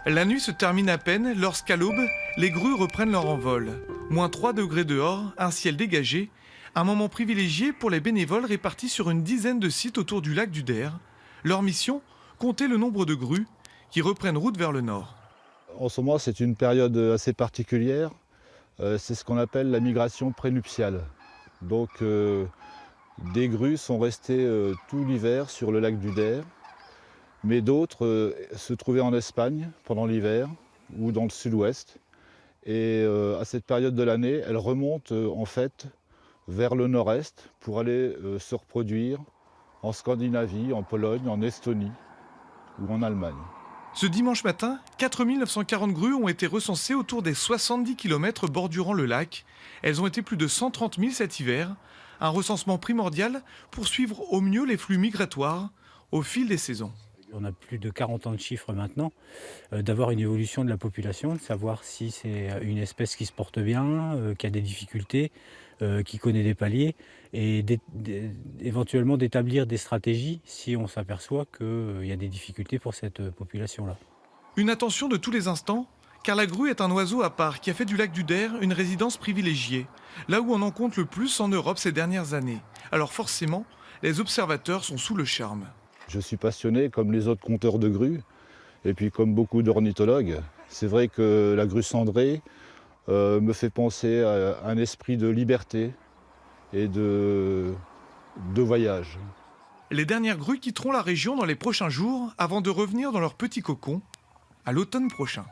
La nuit se termine à peine lorsqu'à l'aube, les grues reprennent leur envol. Moins 3 degrés dehors, un ciel dégagé, un moment privilégié pour les bénévoles répartis sur une dizaine de sites autour du lac du Der. Leur mission, compter le nombre de grues qui reprennent route vers le nord. En ce moment, c'est une période assez particulière. C'est ce qu'on appelle la migration prénuptiale. Donc, des grues sont restées tout l'hiver sur le lac du Der, mais d'autres se trouvaient en Espagne pendant l'hiver ou dans le sud-ouest. Et à cette période de l'année, elles remontent en fait vers le nord-est pour aller se reproduire en Scandinavie, en Pologne, en Estonie ou en Allemagne. Ce dimanche matin, 4940 grues ont été recensées autour des 70 km bordurant le lac. Elles ont été plus de 130 000 cet hiver. Un recensement primordial pour suivre au mieux les flux migratoires au fil des saisons. On a plus de 40 ans de chiffres maintenant, d'avoir une évolution de la population, de savoir si c'est une espèce qui se porte bien, qui a des difficultés, qui connaît des paliers, et éventuellement d'établir des stratégies si on s'aperçoit qu'il y a des difficultés pour cette population-là. Une attention de tous les instants, car la grue est un oiseau à part qui a fait du lac du Der une résidence privilégiée, là où on en compte le plus en Europe ces dernières années. Alors forcément, les observateurs sont sous le charme. Je suis passionné comme les autres compteurs de grues, et puis comme beaucoup d'ornithologues. C'est vrai que la grue cendrée me fait penser à un esprit de liberté et de voyage. Les dernières grues quitteront la région dans les prochains jours avant de revenir dans leur petit cocon à l'automne prochain.